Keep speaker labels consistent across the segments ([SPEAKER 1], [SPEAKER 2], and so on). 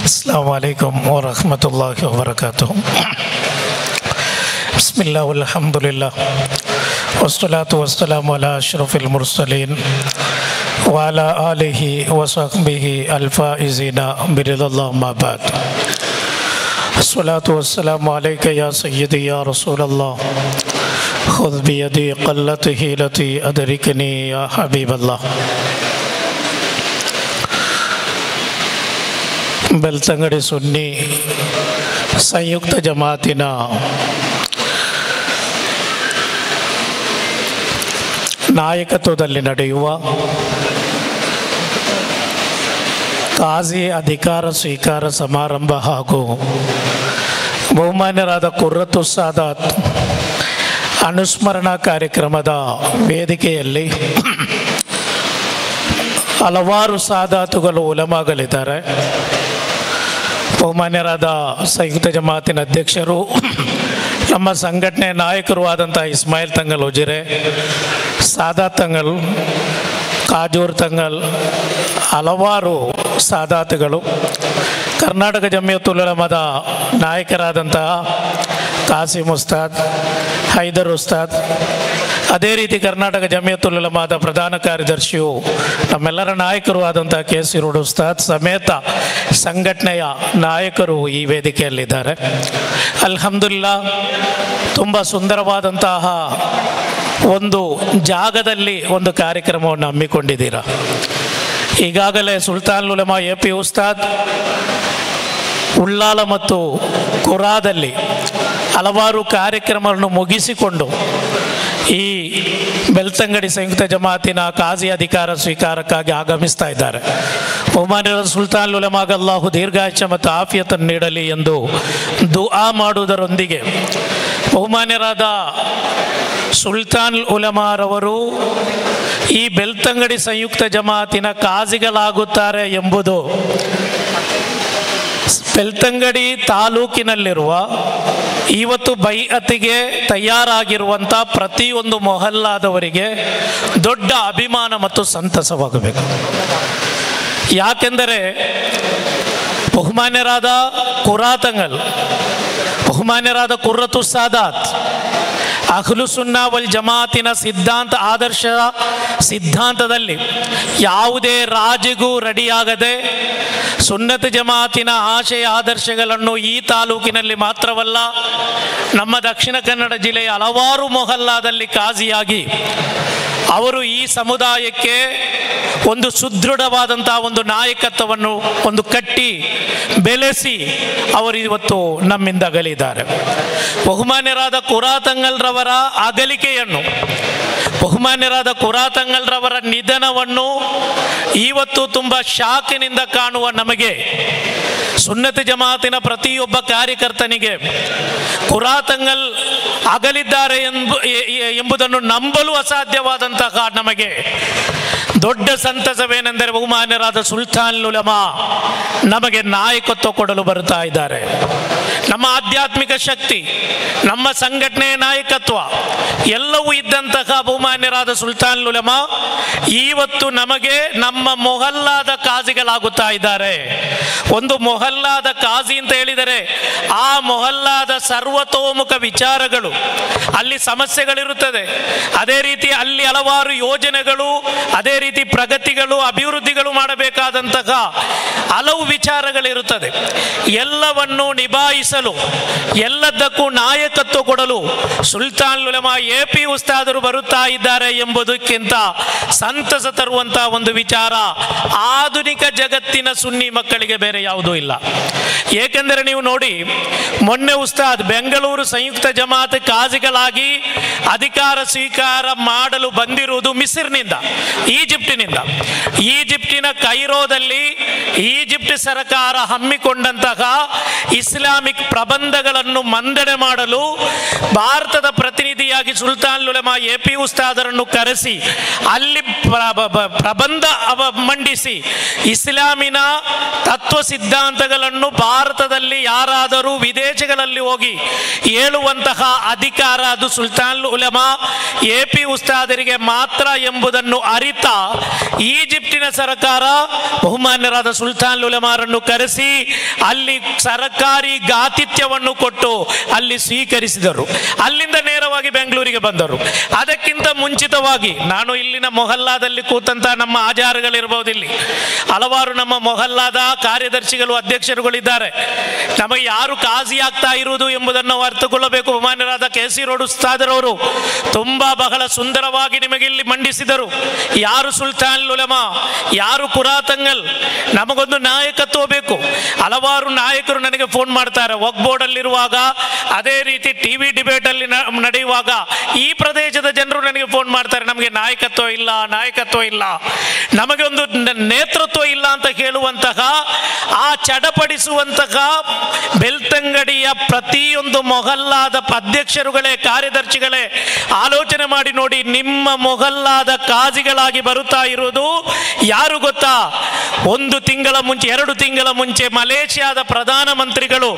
[SPEAKER 1] अस्सलामु अलैकुम वरहमतुल्लाहि वबरकातुहू। बिस्मिल्लाह वल्हम्दुलिल्लाह वस्सलातु वस्सलामु अला अशरफिल मुरसलीन व अला आलिहि व सहबिहि अल-फाइज़ीना बिरिज़ल्लाह अम्मा बाद। अस्सलातु वस्सलामु अलैका या सय्यदी या रसूलल्लाह खुज़ बियदी क़ल्लत हीलती अदरिकनी या हबीबल्लाह। ಬೆಳ್ತಂಗಡಿ ಸುನ್ನಿ ಸಂಯುಕ್ತ ಜಮಾತಿನ ನಾಯಕತ್ವದಲ್ಲಿ ನಡೆಯುವ ಕಾಜಿ ಅಧಿಕಾರ ಸ್ವೀಕಾರ ಸಮಾರಂಭ ಹಾಗೂ ಬಹುಮಾನ್ಯರಾದ ಕುರ್ರತು ಸಾದಾತ್ ಅನುಸ್ಮರಣಾ ಕಾರ್ಯಕ್ರಮದ ವೇದಿಕೆಯಲ್ಲಿ ಹಲವಾರು ಸಾದಾತುಗಳು ಉಲಮಾಗಳಿದ್ದಾರೆ. ಬಹುಮಾನ್ಯರಾದ ಸಂಯುಕ್ತ ಜಮಾತಿನ ಅಧ್ಯಕ್ಷರು, ನಮ್ಮ ಸಂಘಟನೆ ನಾಯಕರು ಆದಂಥ ಇಸ್ಮಾಯಿಲ್ ತಂಗಲ್ ಉಜಿರೆ, ಸಾದಾತ್ ತಂಗಲ್, ಕಾಜೂರ್ ತಂಗಲ್, ಹಲವಾರು ಸಾದಾತುಗಳು, ಕರ್ನಾಟಕ ಜಮಿಯತುಲ್ ಉಲಮಾದ ನಾಯಕರಾದಂತಹ ಕಾಸಿಮ್ ಉಸ್ತಾದ್, ಹೈದರ್ ಉಸ್ತಾದ್, ಅದೇ ರೀತಿ ಕರ್ನಾಟಕ ಜಮಿಯತುಲ್ ಉಲಮಾದ ಪ್ರಧಾನ ಕಾರ್ಯದರ್ಶಿಯು ನಮ್ಮೆಲ್ಲರ ನಾಯಕರು ಆದಂಥ ಕೆ.ಸಿ. ರೋಡ್ ಉಸ್ತಾದ್ ಸಮೇತ ಸಂಘಟನೆಯ ನಾಯಕರು ಈ ವೇದಿಕೆಯಲ್ಲಿದ್ದಾರೆ. ಅಲ್ಹಮ್ದುಲಿಲ್ಲಾ, ತುಂಬ ಸುಂದರವಾದಂತಹ ಒಂದು ಜಾಗದಲ್ಲಿ ಒಂದು ಕಾರ್ಯಕ್ರಮವನ್ನು ಹಮ್ಮಿಕೊಂಡಿದ್ದೀರಾ. ಈಗಾಗಲೇ ಸುಲ್ತಾನ್ ಉಲಮಾ ಎ.ಪಿ. ಉಸ್ತಾದ್ ಉಳ್ಳಾಲ ಮತ್ತು ಕುರಾದಲ್ಲಿ ಹಲವಾರು ಕಾರ್ಯಕ್ರಮಗಳನ್ನು ಮುಗಿಸಿಕೊಂಡು ಈ ಬೆಳ್ತಂಗಡಿ ಸಂಯುಕ್ತ ಜಮಾತಿನ ಕಾಜಿ ಅಧಿಕಾರ ಸ್ವೀಕಾರಕ್ಕಾಗಿ ಆಗಮಿಸ್ತಾ ಇದ್ದಾರೆ. ಬಹುಮಾನ್ಯರಾದ ಸುಲ್ತಾನ್ ಉಲಮಾಗೆ ಅಲ್ಲಾಹು ದೀರ್ಘಾಯುಷ್ಯ ಮತ್ತು ಆಫಿಯತನ್ನು ನೀಡಲಿ ಎಂದು ದುಆ ಮಾಡುವುದರೊಂದಿಗೆ, ಬಹುಮಾನ್ಯರಾದ ಸುಲ್ತಾನ್ ಉಲಮಾರವರು ಈ ಬೆಳ್ತಂಗಡಿ ಸಂಯುಕ್ತ ಜಮಾತಿನ ಕಾಜಿಗಳಾಗುತ್ತಾರೆ ಎಂಬುದು ಬೆಳ್ತಂಗಡಿ ತಾಲೂಕಿನಲ್ಲಿರುವ ಇವತ್ತು ಬೈಅತಿಗೆ ತಯಾರಾಗಿರುವಂಥ ಪ್ರತಿಯೊಂದು ಮೊಹಲ್ಲಾದವರಿಗೆ ದೊಡ್ಡ ಅಭಿಮಾನ ಮತ್ತು ಸಂತಸವಾಗಬೇಕು. ಯಾಕೆಂದರೆ ಬಹುಮಾನ್ಯರಾದ ಕುರಾತಂಗಲ್, ಬಹುಮಾನ್ಯರಾದ ಕುರ್ರತು ಸಾದಾತ್ ಅಹ್ಲು ಸುನ್ನಾ ವಲ್ ಜಮಾತಿನ ಆದರ್ಶ ಸಿದ್ಧಾಂತದಲ್ಲಿ ಯಾವುದೇ ರಾಜಿಗೂ ರೆಡಿಯಾಗದೆ ಸುನ್ನತ್ ಜಮಾತಿನ ಆಶಯ ಆದರ್ಶಗಳನ್ನು ಈ ತಾಲೂಕಿನಲ್ಲಿ ಮಾತ್ರವಲ್ಲ, ನಮ್ಮ ದಕ್ಷಿಣ ಕನ್ನಡ ಜಿಲ್ಲೆಯ ಹಲವಾರು ಮೊಹಲ್ಲಾದಲ್ಲಿ ಕಾಜಿಯಾಗಿ ಅವರು ಈ ಸಮುದಾಯಕ್ಕೆ ಒಂದು ಸುದೃಢವಾದಂತಹ ಒಂದು ನಾಯಕತ್ವವನ್ನು ಒಂದು ಕಟ್ಟಿ ಬೆಳೆಸಿ ಅವರು ಇವತ್ತು ನಮ್ಮಿಂದ ಅಗಲಿದ್ದಾರೆ. ಬಹುಮಾನ್ಯರಾದ ಕುರಾತಂಗಲ್ರವರ ಅಗಲಿಕೆಯನ್ನು, ಬಹುಮಾನ್ಯರಾದ ಕುರಾತಂಗಲ್ರವರ ನಿಧನವನ್ನು ಇವತ್ತು ತುಂಬ ಶಾಕಿನಿಂದ ಕಾಣುವ ನಮಗೆ, ಸುನ್ನತ್ ಜಮಾತಿನ ಪ್ರತಿಯೊಬ್ಬ ಕಾರ್ಯಕರ್ತನಿಗೆ ಕುರಾತಂಗಲ್ ಅಗಲಿದ್ದಾರೆ ಎಂಬುದನ್ನು ನಂಬಲು ಅಸಾಧ್ಯವಾದಂತಹ ನಮಗೆ ದೊಡ್ಡ ಸಂತಸವೇನೆಂದರೆ ಬಹುಮಾನ್ಯರಾದ ಸುಲ್ತಾನ್ ಉಲಮಾ ನಮಗೆ ನಾಯಕತ್ವ ಕೊಡಲು ಬರುತ್ತಾ ಇದ್ದಾರೆ. ನಮ್ಮ ಆಧ್ಯಾತ್ಮಿಕ ಶಕ್ತಿ, ನಮ್ಮ ಸಂಘಟನೆಯ ನಾಯಕತ್ವ ಎಲ್ಲವೂ ಇದ್ದಂತಹ ಬಹುಮಾನ್ಯರಾದ ಸುಲ್ತಾನ್ ಉಲಮಾ ಇವತ್ತು ನಮಗೆ ನಮ್ಮ ಮೊಹಲ್ಲಾದ ಕಾಜಿಗಳಾಗುತ್ತಾ ಇದ್ದಾರೆ. ಒಂದು ಮೊಹಲ್ಲಾದ ಕಾಜಿ ಅಂತ ಹೇಳಿದರೆ ಆ ಮೊಹಲ್ಲಾದ ಸರ್ವತೋಮುಖ ವಿಚಾರಗಳು, ಅಲ್ಲಿ ಸಮಸ್ಯೆಗಳಿರುತ್ತದೆ, ಅದೇ ರೀತಿ ಅಲ್ಲಿ ಹಲವಾರು ಯೋಜನೆಗಳು, ಅದೇ ರೀತಿ ಪ್ರಗತಿಗಳು, ಅಭಿವೃದ್ಧಿಗಳು ಮಾಡಬೇಕಾದಂತಹ ಹಲವು ವಿಚಾರಗಳಿರುತ್ತದೆ. ಎಲ್ಲವನ್ನು ನಿಭಾಯಿಸಲು, ಎಲ್ಲದಕ್ಕೂ ನಾಯಕತ್ವ ಕೊಡಲು ಸುಲ್ತಾನ್ ಉಲಮಾ ಎ.ಪಿ. ಉಸ್ತಾದರು ಬರುತ್ತಾ ಇದ್ದಾರೆ ಎಂಬುದಕ್ಕಿಂತ ಸಂತಸ ತರುವಂತಹ ಒಂದು ವಿಚಾರ ಆಧುನಿಕ ಜಗತ್ತಿನ ಸುನ್ನಿ ಮಕ್ಕಳಿಗೆ ಬೇರೆ ಯಾವುದೂ ಇಲ್ಲ. ಏಕೆಂದರೆ ನೀವು ನೋಡಿ, ಮೊನ್ನೆ ಉಸ್ತಾದ್ ಬೆಂಗಳೂರು ಸಂಯುಕ್ತ ಜಮಾತ್ ಕಾಜಿಗಳಾಗಿ ಅಧಿಕಾರ ಸ್ವೀಕಾರ ಮಾಡಲು ಬಂದಿರುವುದು ಮಿಸ್ರ್ನಿಂದ, ಈಜಿಪ್ಟಿನ ಕೈರೋದಲ್ಲಿ ಈಜಿಪ್ಟ್ ಸರ್ಕಾರ ಹಮ್ಮಿಕೊಂಡಂತಹ ಇಸ್ಲಾಮಿಕ್ ಪ್ರಬಂಧಗಳನ್ನು ಮಂಡನೆ ಮಾಡಲು ಭಾರತದ ಪ್ರತಿನಿಧಿಯಾಗಿ ಸುಲ್ತಾನ್ ಉಲಮಾ ಎ.ಪಿ. ಉಸ್ತಾದರನ್ನು ಕರೆಸಿ ಅಲ್ಲಿ ಪ್ರಬಂಧ ಮಂಡಿಸಿ ಇಸ್ಲಾಮಿನ ತತ್ವ ಸಿದ್ಧಾಂತಗಳನ್ನು ಭಾರತದಲ್ಲಿ ಯಾರಾದರೂ ವಿದೇಶಗಳಲ್ಲಿ ಹೋಗಿ ಹೇಳುವಂತಹ ಅಧಿಕಾರ ಅದು ಸುಲ್ತಾನ್ ಉಲಮಾ ಎ.ಪಿ. ಉಸ್ತಾದರಿಗೆ ಮಾತ್ರ ಎಂಬುದನ್ನು ಅರಿತ ಈಜಿಪ್ಟಿನ ಸರ್ಕಾರ ಬಹುಮಾನ್ಯರಾದ ಸುಲ್ತಾನ್ ಉಲಮಾರನ್ನು ಕರೆಸಿ ಅಲ್ಲಿ ಸರ್ಕಾರಿ ಆತಿಥ್ಯವನ್ನು ಕೊಟ್ಟು ಅಲ್ಲಿ ಸ್ವೀಕರಿಸಿದರು. ಅಲ್ಲಿಂದ ನೇರವಾಗಿ ಬೆಂಗಳೂರಿಗೆ ಬಂದರು. ಅದಕ್ಕಿಂತ ಮುಂಚಿತವಾಗಿ ನಾನು ಇಲ್ಲಿನ ಮೊಹಲ್ಲಾದಲ್ಲಿ ಕೂತಂತ ನಮ್ಮ ಆಚಾರಗಳಿರ್ಬೋದು, ಇಲ್ಲಿ ಹಲವಾರು ನಮ್ಮ ಮೊಹಲ್ಲಾದ ಕಾರ್ಯದರ್ಶಿಗಳು ಅಧ್ಯಕ್ಷರುಗಳಿದ್ದಾರೆ. ನಮಗೆ ಯಾರು ಕಾಜಿ ಆಗ್ತಾ ಇರುವುದು ಎಂಬುದನ್ನು ಅರ್ಥಕೊಳ್ಳಬೇಕು. ಮಾನ್ಯರಾದ KC ರೋಡ್ ಉಸ್ತಾದರವರು ತುಂಬಾ ಬಹಳ ಸುಂದರವಾಗಿ ನಿಮಗೆ ಇಲ್ಲಿ ಮಂಡಿಸಿದರು. ಯಾರು ಸುಲ್ತಾನ್ ಉಲಮಾ, ಯಾರು ಕುರಾತಂಗಲ್, ನಮಗೊಂದು ನಾಯಕತ್ವ ಬೇಕು. ಹಲವಾರು ನಾಯಕರು ನನಗೆ ಫೋನ್ ಮಾಡ್ತಾರೆ. ವಕ್ಫ್ ಬೋರ್ಡ್ ಅಲ್ಲಿರುವಾಗ, ಅದೇ ರೀತಿ ಟಿವಿ ಡಿಬೇಟ್ ಅಲ್ಲಿ ನಡೆಯುವಾಗ ಈ ಪ್ರದೇಶದ ಜನರು ನನಗೆ ಫೋನ್ ಮಾಡ್ತಾರೆ, ನಮಗೆ ನಾಯಕತ್ವ ಇಲ್ಲ, ನಾಯಕತ್ವ ಇಲ್ಲ, ನಮಗೆ ಒಂದು ನೇತೃತ್ವ ಇಲ್ಲ ಅಂತ ಹೇಳುವಂತಹ, ಆ ಚಡಪಡಿಸುವಂತಹ ಬೆಳ್ತಂಗಡಿಯ ಪ್ರತಿಯೊಂದು ಮೊಹಲ್ಲಾದ ಅಧ್ಯಕ್ಷರುಗಳೇ, ಕಾರ್ಯದರ್ಶಿಗಳೇ ಆಲೋಚನೆ ಮಾಡಿ ನೋಡಿ. ನಿಮ್ಮ ಮೊಹಲ್ಲಾದ ಕಾಜಿಗಳಾಗಿ ಬರುತ್ತಾ ಇರುವುದು ಯಾರು ಗೊತ್ತಾ? 1 ತಿಂಗಳ ಮುಂಚೆ, 2 ತಿಂಗಳ ಮುಂಚೆ ಮಲೇಷ್ಯಾದ ಪ್ರಧಾನಮಂತ್ರಿಗಳು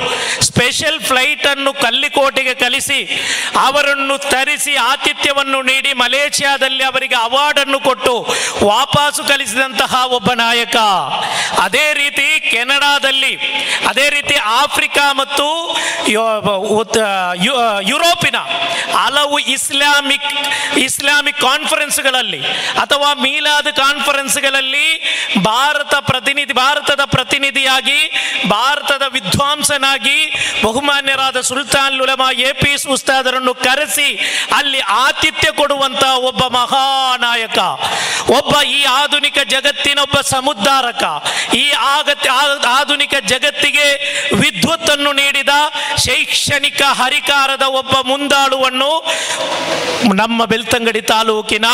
[SPEAKER 1] ಸ್ಪೆಷಲ್ ಫ್ಲೈಟ್ ಅನ್ನು ಕಲ್ಲಿಕೋಟೆಗೆ ಕಳಿಸಿ ಅವರನ್ನು ತರಿಸಿ ಆತಿಥ್ಯವನ್ನು ನೀಡಿ ಮಲೇಷ್ಯಾದಲ್ಲಿ ಅವರಿಗೆ ಅವಾರ್ಡ್ ಅನ್ನು ಕೊಟ್ಟು ವಾಪಸ್ಸು ಕಳಿಸಿದಂತಹ ಒಬ್ಬ ನಾಯಕ. ಅದೇ ರೀತಿ ಕೆನಡಾದಲ್ಲಿ, ಅದೇ ರೀತಿ ಆಫ್ರಿಕಾ ಮತ್ತು ಯುರೋಪಿನ ಹಲವು ಇಸ್ಲಾಮಿಕ್ ಕಾನ್ಫರೆನ್ಸ್ಗಳಲ್ಲಿ ಅಥವಾ ಮೀಲಾದ್ ಕಾನ್ಫರೆನ್ಸ್ಗಳಲ್ಲಿ ಭಾರತದ ಪ್ರತಿನಿಧಿಯಾಗಿ, ಭಾರತದ ವಿದ್ವಾಂಸನಾಗಿ ಬಹುಮಾನ್ಯರಾದ ಸುಲ್ತಾನ್ ಉಲಮಾ AP ಉಸ್ತಾದರನ್ನು ಕರೆಸಿ ಅಲ್ಲಿ ಆತಿಥ್ಯ ಕೊಡುವಂತಹ ಒಬ್ಬ ಮಹಾನಾಯಕ, ಒಬ್ಬ ಈ ಆಧುನಿಕ ಜಗತ್ತಿನ ಒಬ್ಬ ಸಮುದ್ಧಾರಕ, ಈ ಆಧುನಿಕ ಜಗತ್ತಿಗೆ ವಿದ್ವತ್ತನ್ನು ನೀಡಿದ ಶೈಕ್ಷಣಿಕ ಹರಿಕಾರದ ಒಬ್ಬ ಮುಂದಾಳುವನ್ನು ನಮ್ಮ ಬೆಳ್ತಂಗಡಿ ತಾಲೂಕಿನ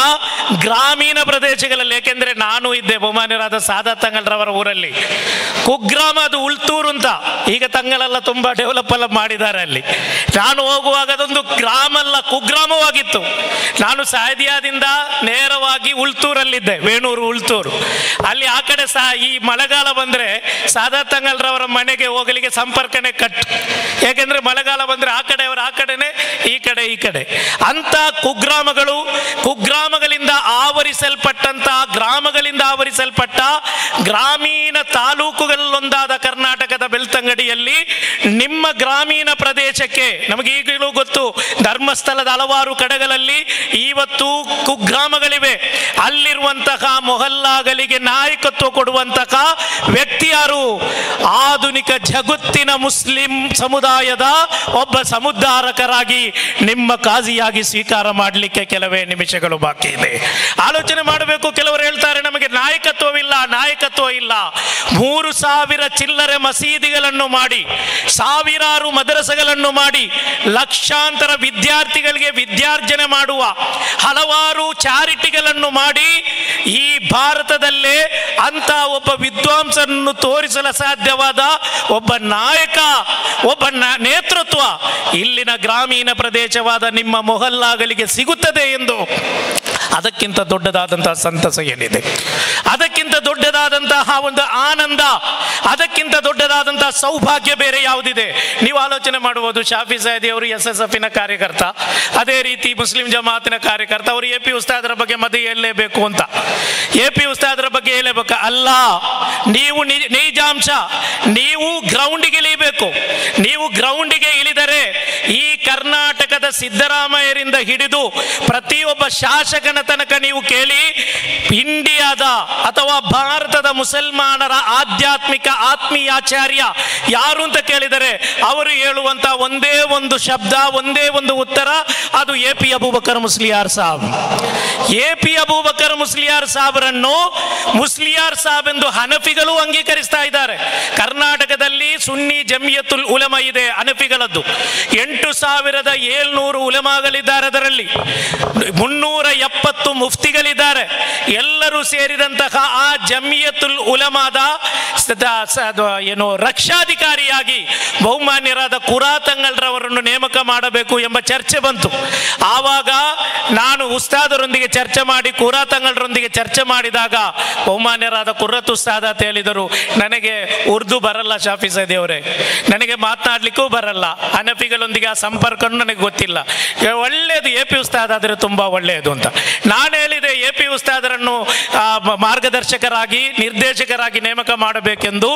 [SPEAKER 1] ಗ್ರಾಮೀಣ ಪ್ರದೇಶಗಳಲ್ಲಿ, ಏಕೆಂದರೆ ನಾನು ಇದ್ದೆ ಬಹುಮಾನ್ಯರಾದ ಸಾದಾತ್ ತಂಗಲ್ರವರ ಊರಲ್ಲಿ, ಕುಗ್ರಾಮ, ಅದು ಉಳ್ತೂರು ಅಂತ, ಈಗ ತಂಗಳೆಲ್ಲ ತುಂಬಾ ಡೆವಲಪ್ ಎಲ್ಲ ಮಾಡಿದ್ದಾರೆ ಅಲ್ಲಿ. ನಾನು ಹೋಗುವಾಗ ಅದೊಂದು ಗ್ರಾಮ ಅಲ್ಲ, ಕುಗ್ರಾಮವಾಗಿತ್ತು. ನಾನು ಸಾಯದಿಯಾದಿಂದ ನೇರವಾಗಿ ಉಳ್ತೂರಲ್ಲಿದ್ದೆ, ವೇಣೂರು ಉಳ್ತೂರು. ಅಲ್ಲಿ ಆ ಕಡೆ ಈ ಮಳೆಗಾಲ ಬಂದ್ರೆ ಸಾದಾತ್ ತಂಗಲ್ರವರ ಮನೆಗೆ ಹೋಗಲಿಕ್ಕೆ ಸಂಪರ್ಕನೇ ಕಟ್, ಯಾಕೆಂದ್ರೆ ಮಳೆಗಾಲ ಬಂದ್ರೆ ಆ ಕಡೆಯವರು ಆ ಕಡೆನೆ, ಈ ಕಡೆ ಅಂತ ಕುಗ್ರಾಮಗಳಿಂದ ಆವರಿಸಲ್ಪಟ್ಟ ಗ್ರಾಮೀಣ ತಾಲೂಕುಗಳಲ್ಲೊಂದಾದ ಕರ್ನಾಟಕದ ಬೆಳ್ತಂಗಡಿಯಲ್ಲಿ ನಿಮ್ಮ ಗ್ರಾಮೀಣ ಪ್ರದೇಶಕ್ಕೆ, ನಮಗೆ ಈಗಲೂ ಗೊತ್ತು ಧರ್ಮಸ್ಥಳದ ಹಲವಾರು ಕಡೆಗಳಲ್ಲಿ ಇವತ್ತು ಕುಗ್ರಾಮಗಳಿವೆ. ಅಲ್ಲಿರುವಂತಹ ಮೊಹಲ್ಲಾಗಳಿಗೆ ನಾಯಕತ್ವ ಕೊಡುವಂತಹ ವ್ಯಕ್ತಿ ಯಾರು? ಆಧುನಿಕ ಜಗತ್ತಿನ ಮುಸ್ಲಿಂ ಸಮುದಾಯದ ಒಬ್ಬ ಸಮುದ್ಧಾರಕರಾಗಿ ನಿಮ್ಮ ಕಾಜಿಯಾಗಿ ಸ್ವೀಕಾರ ಮಾಡಲಿಕ್ಕೆ ಕೆಲವೇ ನಿಮಿಷಗಳು ಬಾಕಿ ಇದೆ. ಆಲೋಚನೆ ಮಾಡಬೇಕು. ಕೆಲವರು ಹೇಳ್ತಾರೆ ನಮಗೆ ನಾಯಕತ್ವವಿಲ್ಲ. 3,000 ಚಿಲ್ಲರೆ ಮಸೀದಿಗಳನ್ನು ಮಾಡಿ, ಸಾವಿರಾರು ಮದರಸೆಗಳನ್ನು ಮಾಡಿ, ಲಕ್ಷಾಂತರ ವಿದ್ಯಾರ್ಥಿಗಳಿಗೆ ವಿದ್ಯಾರ್ಜನೆ ಮಾಡುವ ಹಲವಾರು ಚಾರಿಟಿಗಳನ್ನು ಮಾಡಿ, ಈ ಭಾರತದಲ್ಲೇ ಅಂತ ಒಬ್ಬ ವಿದ್ವಾಂಸರನ್ನು ತೋರಿಸಲು ಸಾಧ್ಯವಾದ ಒಬ್ಬ ನಾಯಕ, ಒಬ್ಬ ನೇತೃತ್ವ ಇಲ್ಲಿನ ಗ್ರಾಮೀಣ ಪ್ರದೇಶವಾದ ನಿಮ್ಮ ಮೊಹಲ್ಲಾಗಳಿಗೆ ಸಿಗುತ್ತದೆ ಎಂದು ಅದಕ್ಕಿಂತ ದೊಡ್ಡದಾದಂತಹ ಸಂತಸ ಏನಿದೆ? ಅದಕ್ಕಿಂತ ದೊಡ್ಡದಾದಂತಹ ಒಂದು ಆನಂದ, ಅದಕ್ಕಿಂತ ದೊಡ್ಡದಾದಂತಹ ಸೌಭಾಗ್ಯ ಬೇರೆ ಯಾವುದಿದೆ? ನೀವು ಆಲೋಚನೆ ಮಾಡಬಹುದು. ಶಾಫಿ ಸೈದಿ ಅವರು SSFನ ಕಾರ್ಯಕರ್ತ, ಅದೇ ರೀತಿ ಮುಸ್ಲಿಂ ಜಮಾತಿನ ಕಾರ್ಯಕರ್ತ. ಅವರು AP ಉಸ್ತಾದರ ಬಗ್ಗೆ ಮದಿ ಹೇಳಲೇಬೇಕು ಅಂತ, AP ಉಸ್ತಾದರ ಬಗ್ಗೆ ಹೇಳಬೇಕು ಅಲ್ಲ. ನೀವು ನೈಜಾಂಶ, ನೀವು ಗ್ರೌಂಡಿಗೆ ಇಳಿಬೇಕು. ನೀವು ಗ್ರೌಂಡಿಗೆ ಇಳಿದರೆ ಈ ಕರ್ನಾಟಕದ ಸಿದ್ದರಾಮಯ್ಯರಿಂದ ಹಿಡಿದು ಪ್ರತಿಯೊಬ್ಬ ಶಾಸಕನ ತನಕ ನೀವು ಕೇಳಿ, ಇಂಡಿಯಾದ ಅಥವಾ ಭಾರತದ ಮುಸಲ್ಮಾನರ ಆಧ್ಯಾತ್ಮಿಕ ಆತ್ಮೀಯಾಚಾರ್ಯ ಯಾರು ಅಂತ ಕೇಳಿದರೆ ಅವರು ಹೇಳುವಂತ ಒಂದೇ ಒಂದು ಶಬ್ದ, ಒಂದೇ ಒಂದು ಉತ್ತರ, ಅದು AP ಅಬೂಬಕರ್ ಮುಸ್ಲಿಯಾರ್ ಸಾಬ್. AP ಅಬೂಬಕರ್ ಮುಸ್ಲಿಯಾರ್ ಸಾಬ್ರನ್ನು ಮುಸ್ಲಿಯಾರ್ ಸಾಬ್ ಎಂದು ಹನಫಿಗಳು ಅಂಗೀಕರಿಸ್ತಾ ಇದ್ದಾರೆ. ಕರ್ನಾಟಕದಲ್ಲಿ ಸುನ್ನಿ ಜಮಿಯತುಲ್ ಉಲಮಾ ಇದೆ ಹನಫಿಗಳದ್ದು. 8,700 ಉಲಮಾಗಳಿದ್ದಾರೆ. ಅದರಲ್ಲಿ 370 ಮುಫ್ತಿಗಳಿದ್ದಾರೆ. ಎಲ್ಲರೂ ಸೇರಿದಂತಹ ಆ ಜಮಿಯತುಲ್ ಉಲಮಾದ ರಕ್ಷಾಧಿಕಾರಿಯಾಗಿ ಬಹುಮಾನ್ಯರಾದ ಕುರಾತಂಗಲ್ರವರನ್ನು ನೇಮಕ ಮಾಡಬೇಕು ಎಂಬ ಚರ್ಚೆ ಬಂತು. ಆವಾಗ ನಾನು ಉಸ್ತಾದರೊಂದಿಗೆ ಚರ್ಚೆ ಮಾಡಿ, ಕುರಾತಂಗಲ್ರೊಂದಿಗೆ ಚರ್ಚೆ ಮಾಡಿದಾಗ ಬಹುಮಾನ್ಯರಾದ ಕುರ್ರತ್ ಉಸ್ತಾದ ಹೇಳಿದರು, ನನಗೆ ಉರ್ದು ಬರಲ್ಲ ಶಾಫಿ ಸೈದಿ ಸೈದಿ ಅವರೇ, ನನಗೆ ಮಾತನಾಡಲಿಕ್ಕೂ ಬರಲ್ಲ, ಹನಫಿಗಳೊಂದಿಗೆ ಆ ಸಂಪರ್ಕನೂ ನನಗೆ ಗೊತ್ತಿಲ್ಲ, ಒಳ್ಳೆಯದು ಎ ಪಿ ಉಸ್ತಾದ್ ಆದರೆ ತುಂಬ ಒಳ್ಳೆಯದು ಅಂತ ನಾನು ಹೇಳಿದೆ. ಎ ಪಿ ಉಸ್ತಾದರನ್ನು ಮಾರ್ಗದರ್ಶಕರಾಗಿ ನಿರ್ದೇಶಕರಾಗಿ ನೇಮಕ ಮಾಡಬೇಕೆಂದು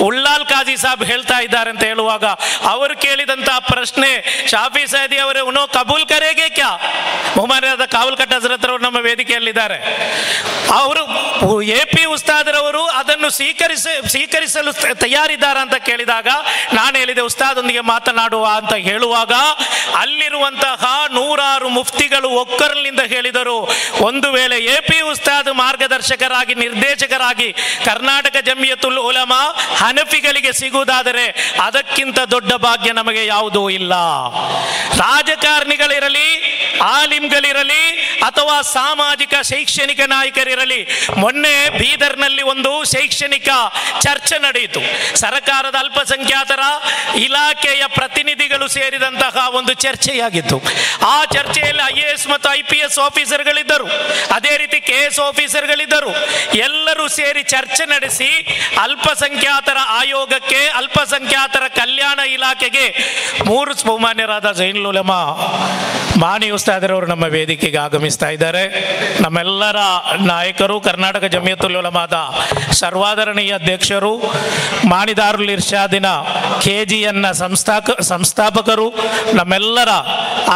[SPEAKER 1] ಉಳ್ಳಾಲ್ ಕಾಜಿ ಸಾಬ್ ಹೇಳ್ತಾ ಇದ್ದಾರೆ ಅಂತ ಹೇಳುವಾಗ ಅವರು ಕೇಳಿದಂತಹ ಪ್ರಶ್ನೆ, ಶಾಫಿ ಸೈದಿ ಅವರೇ ಉನೋ ಕಬೂಲ್ ಕರೆಗೆ ಕ್ಯಾ? ಬಹುಮಾನ್ಯರಾದ ಕಾವಲ್ಕಟ್ಟ ಹಜರತ್ ಅವರು ನಮ್ಮ ವೇದಿಕೆಯಲ್ಲಿದ್ದಾರೆ. ಅವರು ಎ ಪಿ ಉಸ್ತಾದರವರು ಅದನ್ನು ಸ್ವೀಕರಿಸಲು ತಯಾರಿದ್ದಾರೆ ಅಂತ ಕೇಳಿದಾಗ ನಾನು ಹೇಳಿದೆ ಉಸ್ತಾದೊಂದಿಗೆ ಮಾತನಾಡುವ ಅಂತ ಹೇಳುವಾಗ ಅಲ್ಲಿರುವಂತಹ 100 ಮುಫ್ತಿಗಳು ಒಕ್ಕರಲಿನಿಂದ ಹೇಳಿದರು, ಒಂದು ವೇಳೆ ಎ ಪಿ ಉಸ್ತಾದ್ ಮಾರ್ಗದರ್ಶಕರಾಗಿ ನಿರ್ದೇಶಕರಾಗಿ ಕರ್ನಾಟಕ ಜಮಿಯತುಲ್ ಉಲಮಾ ಹನಫಿಗಳಿಗೆ ಸಿಗುವುದಾದರೆ ಅದಕ್ಕಿಂತ ದೊಡ್ಡ ಭಾಗ್ಯ ನಮಗೆ ಯಾವುದೂ ಇಲ್ಲ. ರಾಜಕಾರಣಿಗಳಿರಲಿ, ಆಲಿಮ್ಗಳಿರಲಿ ಅಥವಾ ಸಾಮಾಜಿಕ ಶೈಕ್ಷಣಿಕ ನಾಯಕರಿರಲಿ, ಮೊನ್ನೆ ಬೀದರ್ನಲ್ಲಿ ಒಂದು ಶೈಕ್ಷಣಿಕ ಚರ್ಚೆ ನಡೆಯಿತು. ಸರ್ಕಾರದ ಅಲ್ಪಸಂಖ್ಯಾತರ ಇಲಾಖೆಯ ಪ್ರತಿನಿಧಿಗಳು ಸೇರಿದಂತಹ ಒಂದು ಚರ್ಚೆಯಾಗಿತ್ತು. ಆ ಚರ್ಚೆಯಲ್ಲಿ IAS ಮತ್ತು IPS ಆಫೀಸರ್ಗಳಿದ್ದರು, ಅದೇ ರೀತಿ KS ಆಫೀಸರ್ಗಳಿದ್ದರು. ಎಲ್ಲರೂ ಸೇರಿ ಚರ್ಚೆ ನಡೆಸಿ ಅಲ್ಪಸಂಖ್ಯಾತರ ಆಯೋಗಕ್ಕೆ, ಅಲ್ಪಸಂಖ್ಯಾತರ ಕಲ್ಯಾಣ ಇಲಾಖೆಗೆ 3 ಬಹುಮಾನ್ಯರಾದ ಜೈನುಲ್ ಉಲಮಾ ಮಾನಿ ಉಸ್ತಾದರವರು ನಮ್ಮ ವೇದಿಕೆಗೆ ಆಗಮಿಸ್ತಾ ಇದ್ದಾರೆ. ನಮ್ಮೆಲ್ಲರ ನಾಯಕರು, ಕರ್ನಾಟಕ ಜಮಿಯತುಲ್ ಉಲಮಾದ ಸರ್ವಾದರಣೀಯ ಅಧ್ಯಕ್ಷರು, ಮಾನಿ ದಾರುಲ್ ಇರ್ಷಾದಿನ KGN ಸಂಸ್ಥಾಪಕರು, ನಮ್ಮೆಲ್ಲರ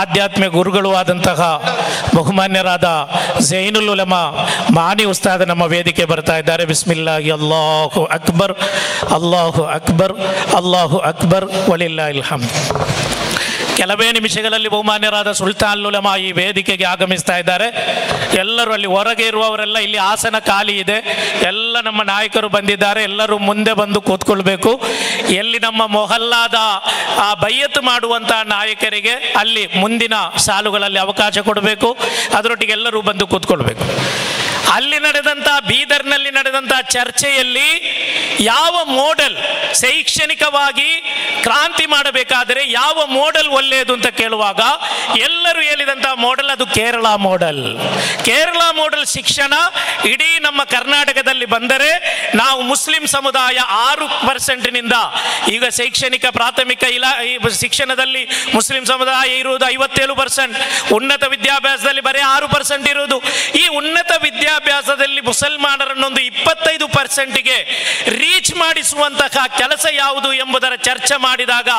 [SPEAKER 1] ಆಧ್ಯಾತ್ಮಿಕ ಗುರುಗಳು ಆದಂತಹ ಬಹುಮಾನ್ಯರಾದ ಜೈನುಲ್ ಉಲಮಾ ಮಾನಿ ಉಸ್ತಾದ ನಮ್ಮ ವೇದಿಕೆ ಬರ್ತಾ ಇದ್ದಾರೆ. ಬಿಸ್ಮಿಲ್ಲಾಹಿ ಅಲ್ಲಾಹು ಅಕ್ಬರ್, ಅಲ್ಲಾಹು ಅಕ್ಬರ್, ಅಲ್ಲಾಹು ಅಕ್ಬರ್, ವಲಿಲ್ಲಾಹಿಲ್ ಹಮ್ದ್. ಕೆಲವೇ ನಿಮಿಷಗಳಲ್ಲಿ ಬಹುಮಾನ್ಯರಾದ ಸುಲ್ತಾನ್ ಉಲಮಾ ಈ ವೇದಿಕೆಗೆ ಆಗಮಿಸ್ತಾ ಇದ್ದಾರೆ. ಎಲ್ಲರೂ ಅಲ್ಲಿ ಹೊರಗೆ ಇರುವವರೆಲ್ಲ, ಇಲ್ಲಿ ಆಸನ ಖಾಲಿ ಇದೆ, ಎಲ್ಲ ನಮ್ಮ ನಾಯಕರು ಬಂದಿದ್ದಾರೆ, ಎಲ್ಲರೂ ಮುಂದೆ ಬಂದು ಕೂತ್ಕೊಳ್ಬೇಕು. ಎಲ್ಲಿ ನಮ್ಮ ಮೊಹಲ್ಲಾದ ಬೈಯತ್ ಮಾಡುವಂತಹ ನಾಯಕರಿಗೆ ಅಲ್ಲಿ ಮುಂದಿನ ಸಾಲುಗಳಲ್ಲಿ ಅವಕಾಶ ಕೊಡಬೇಕು, ಅದರೊಟ್ಟಿಗೆ ಎಲ್ಲರೂ ಬಂದು ಕೂತ್ಕೊಳ್ಬೇಕು. ಅಲ್ಲಿ ನಡೆದಂತಹ, ಬೀದರ್ನಲ್ಲಿ ನಡೆದಂತಹ ಚರ್ಚೆಯಲ್ಲಿ ಯಾವ ಮೋಡೆಲ್ ಶೈಕ್ಷಣಿಕವಾಗಿ ಕ್ರಾಂತಿ ಮಾಡಬೇಕಾದರೆ ಯಾವ ಮೋಡೆಲ್ ಒಳ್ಳೆಯದು ಅಂತ ಕೇಳುವಾಗ ಎಲ್ಲರೂ ಹೇಳಿದಂತಹ ಮೋಡೆಲ್ ಅದು ಕೇರಳ ಮೋಡೆಲ್. ಕೇರಳ ಮೋಡೆಲ್ ಶಿಕ್ಷಣ ಇಡೀ ನಮ್ಮ ಕರ್ನಾಟಕದಲ್ಲಿ ಬಂದರೆ ನಾವು ಮುಸ್ಲಿಂ ಸಮುದಾಯ 6% ಈಗ ಶೈಕ್ಷಣಿಕ ಪ್ರಾಥಮಿಕ ಶಿಕ್ಷಣದಲ್ಲಿ ಮುಸ್ಲಿಂ ಸಮುದಾಯ ಇರುವುದು 57%, ಉನ್ನತ ವಿದ್ಯಾಭ್ಯಾಸದಲ್ಲಿ ಬರೀ 6% ಇರುವುದು. ಈ ಉನ್ನತ ವಿದ್ಯಾಭ್ಯಾಸದಲ್ಲಿ ಮುಸಲ್ಮಾನರನ್ನೊಂದು 25%ಗೆ ರೀಚ್ ಮಾಡಿಸುವಂತಹ ಕೆಲಸ ಯಾವುದು ಎಂಬುದರ ಚರ್ಚೆ ಮಾಡಿದಾಗ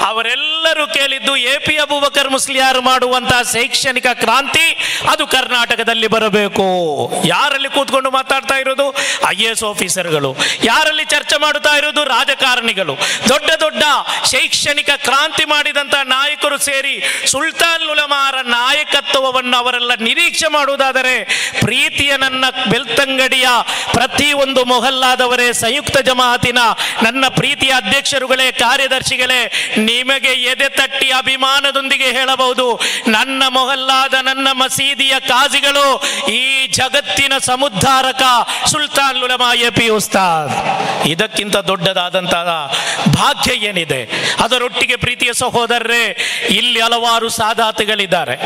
[SPEAKER 1] ಅವರೆಲ್ಲರೂ ಕೇಳಿದ್ದು AP ಅಬೂಬಕರ್ ಮುಸ್ಲಿಯಾರ್ ಮಾಡುವಂತಹ ಶೈಕ್ಷಣಿಕ ಕ್ರಾಂತಿ ಅದು ಕರ್ನಾಟಕದಲ್ಲಿ ಬರಬೇಕು. ಯಾರಲ್ಲಿ ಕೂತ್ಕೊಂಡು ಮಾತಾಡ್ತಾ ಇರೋದು? IAS ಆಫೀಸರ್ಗಳು. ಯಾರಲ್ಲಿ ಚರ್ಚೆ ಮಾಡುತ್ತಾ ಇರೋದು? ರಾಜಕಾರಣಿಗಳು. ದೊಡ್ಡ ದೊಡ್ಡ ಶೈಕ್ಷಣಿಕ ಕ್ರಾಂತಿ ಮಾಡಿದಂತಹ ನಾಯಕರು ಸೇರಿ ಸುಲ್ತಾನ್ ಉಲಮಾರ ನಾಯಕತ್ವವನ್ನು ಅವರೆಲ್ಲ ನಿರೀಕ್ಷೆ ಮಾಡುವುದಾದರೆ ಪ್ರೀತಿಯ ನನ್ನ ಬೆಳ್ತಂಗಡಿಯ ಪ್ರತಿಯೊಂದು ಮೊಹಲ್ಲಾದವರೇ, ಸಂಯುಕ್ತ ಜಮಾಅತಿನ ನನ್ನ ಪ್ರೀತಿಯ ಅಧ್ಯಕ್ಷರುಗಳೇ, ಕಾರ್ಯದರ್ಶಿಗಳೇ, ನಿಮಗೆ ಎದೆ ತಟ್ಟಿ ಅಭಿಮಾನದೊಂದಿಗೆ ಹೇಳಬಹುದು, ನನ್ನ ಮೊಹಲ್ಲಾದ ನನ್ನ ಮಸೀದಿಯ ಕಾಜಿಗಳು ಈ ಜಗತ್ತಿನ ಸಮುದ್ಧಾರಕ ಸುಲ್ತಾನ್ ಉಲಮಾ AP ಉಸ್ತಾದ್. ಇದಕ್ಕಿಂತ ದೊಡ್ಡದಾದಂತಹ ಭಾಗ್ಯ ಏನಿದೆ? ಅದರೊಟ್ಟಿಗೆ ಪ್ರೀತಿಯ ಸಹೋದರರೇ, ಇಲ್ಲಿ ಹಲವಾರು ಸಾದಾತುಗಳಿದ್ದಾರೆ.